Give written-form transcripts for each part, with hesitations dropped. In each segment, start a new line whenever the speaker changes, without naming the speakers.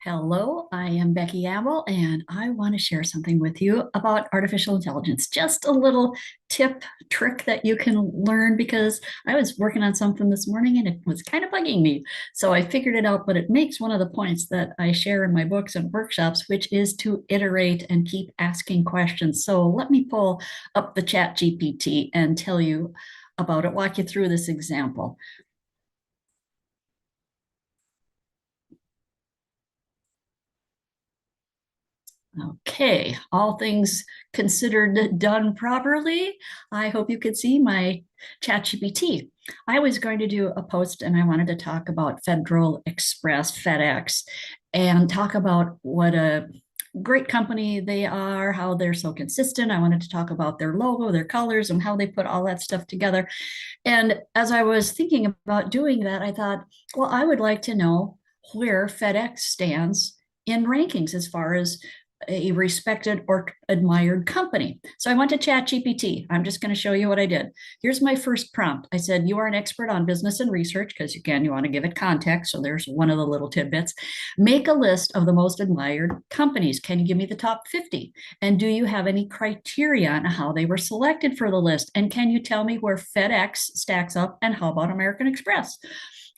Hello, I am Becky Amble, and I want to share something with you about artificial intelligence. Just a little tip, trick that you can learn because I was working on something this morning and it was kind of bugging me. So I figured it out, but it makes one of the points that I share in my books and workshops, which is to iterate and keep asking questions. So let me pull up the chat GPT and tell you about it, walk you through this example. Okay, all things considered done properly. I hope you could see my ChatGPT. I was going to do a post and I wanted to talk about Federal Express, FedEx, and talk about what a great company they are, how they're so consistent. I wanted to talk about their logo, their colors, and how they put all that stuff together. And as I was thinking about doing that, I thought, well, I would like to know where FedEx stands in rankings as far as a respected or admired company. So I went to ChatGPT. I'm just going to show you what I did. Here's my first prompt. I said, you are an expert on business and research, because again, you want to give it context. So there's one of the little tidbits. Make a list of the most admired companies. Can you give me the top 50? And do you have any criteria on how they were selected for the list? And can you tell me where FedEx stacks up? And how about American Express?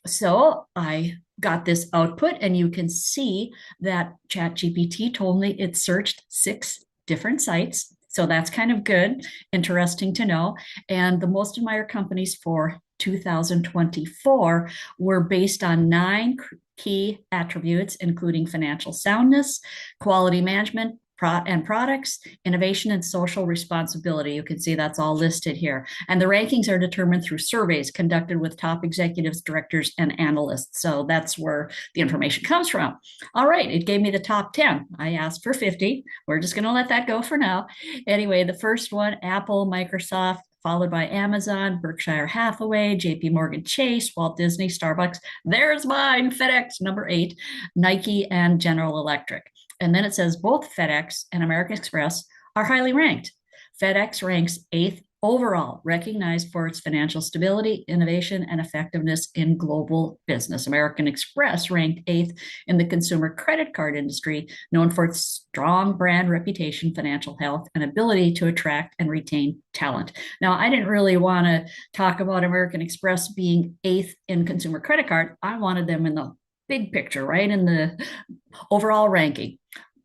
So I got this output, and you can see that ChatGPT told me it searched 6 different sites. So that's kind of good, interesting to know. And the most admired companies for 2024 were based on 9 key attributes, including financial soundness, quality management, and products, innovation, and social responsibility. You can see that's all listed here. And the rankings are determined through surveys conducted with top executives, directors, and analysts. So that's where the information comes from. All right, it gave me the top 10. I asked for 50. We're just going to let that go for now. Anyway, the first one, Apple, Microsoft, followed by Amazon, Berkshire Hathaway, JP Morgan Chase, Walt Disney, Starbucks. There's mine, FedEx, number 8, Nike, and General Electric. And then it says both FedEx and American Express are highly ranked. FedEx ranks 8th overall, recognized for its financial stability, innovation, and effectiveness in global business. American Express ranked 8th in the consumer credit card industry, known for its strong brand reputation, financial health, and ability to attract and retain talent. Now, I didn't really want to talk about American Express being 8th in consumer credit card. I wanted them in the big picture, right, in the overall ranking.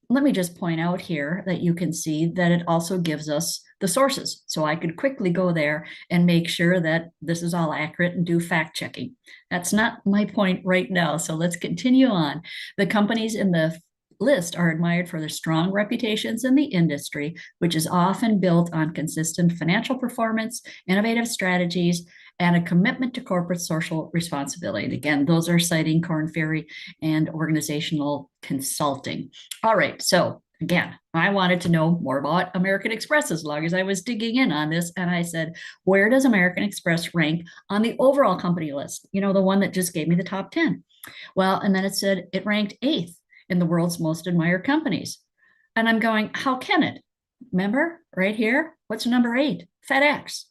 Let me just point out here that you can see that it also gives us the sources. So I could quickly go there and make sure that this is all accurate and do fact checking. That's not my point right now. So let's continue on. The companies in the list are admired for their strong reputations in the industry, which is often built on consistent financial performance, innovative strategies, and a commitment to corporate social responsibility. And again, those are citing Korn Ferry and organizational consulting. All right, so again, I wanted to know more about American Express as long as I was digging in on this. And I said, where does American Express rank on the overall company list? You know, the one that just gave me the top 10. Well, and then it said it ranked 8th in the world's most admired companies. And I'm going, how can it? Remember right here? What's number 8? FedEx.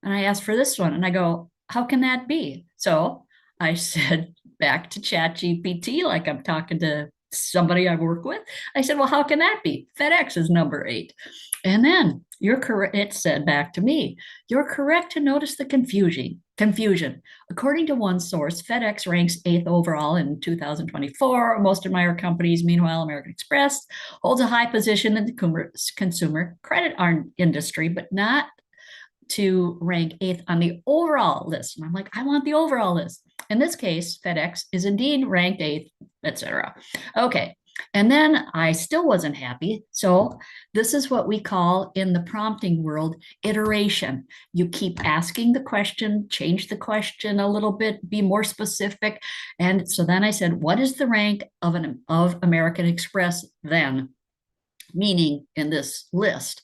And I asked for this one and I go, how can that be? So I said back to ChatGPT, like I'm talking to somebody I work with. I said, well, how can that be? FedEx is number 8. And then you're correct. It said back to me, you're correct to notice the confusion. According to one source, FedEx ranks 8th overall in 2024. Most admired companies, meanwhile, American Express holds a high position in the consumer credit industry, but not to rank 8th on the overall list. And I'm like, I want the overall list. In this case, FedEx is indeed ranked 8th, etc. Okay. And then I still wasn't happy. So this is what we call in the prompting world iteration. You keep asking the question, change the question a little bit, be more specific. And so then I said, what is the rank of American Express then? Meaning in this list.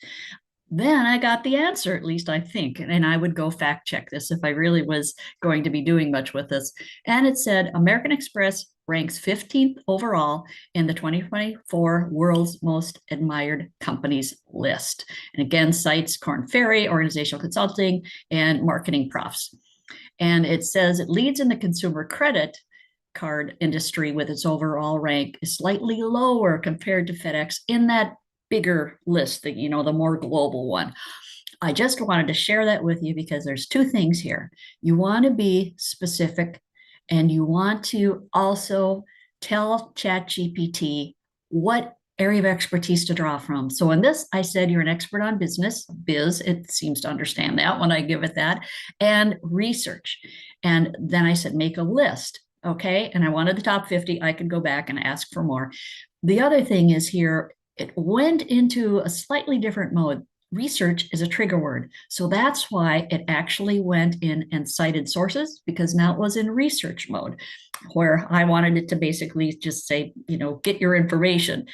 Then I got the answer, at least I think. And I would go fact check this if I really was going to be doing much with this. And it said American Express ranks 15th overall in the 2024 World's Most Admired Companies list. And again, cites Korn Ferry, Organizational Consulting, and Marketing Profs. And it says it leads in the consumer credit card industry with its overall rank is slightly lower compared to FedEx in that bigger list, the more global one. I just wanted to share that with you because there's two things here. You want to be specific, and you want to also tell ChatGPT what area of expertise to draw from. So in this, I said you're an expert on biz. It seems to understand that when I give it that, and research. And then I said, make a list. Okay. And I wanted the top 50. I could go back and ask for more. The other thing is here, it went into a slightly different mode. Research is a trigger word. So that's why it actually went in and cited sources, because now it was in research mode, where I wanted it to basically just say, get your information.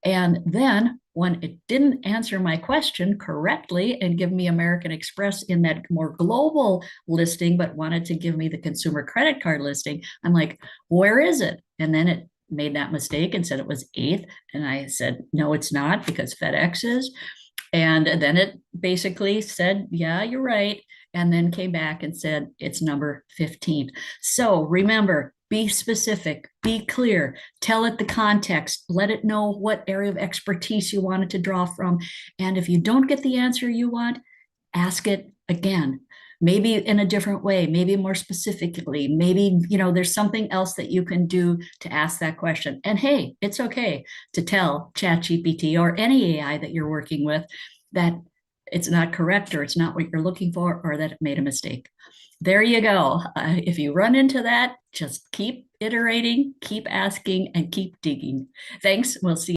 And then when it didn't answer my question correctly and give me American Express in that more global listing, but wanted to give me the consumer credit card listing, I'm like, where is it? And then it made that mistake and said it was eighth. And I said, no, it's not, because FedEx is. And then it basically said, yeah, you're right. And then came back and said, it's number 15. So remember, be specific, be clear, tell it the context, let it know what area of expertise you want it to draw from. And if you don't get the answer you want, ask it again. Maybe in a different way, maybe more specifically, maybe, there's something else that you can do to ask that question. And hey, it's okay to tell ChatGPT or any AI that you're working with that it's not correct, or it's not what you're looking for, or that it made a mistake. There you go. If you run into that, just keep iterating, keep asking, and keep digging. Thanks. We'll see.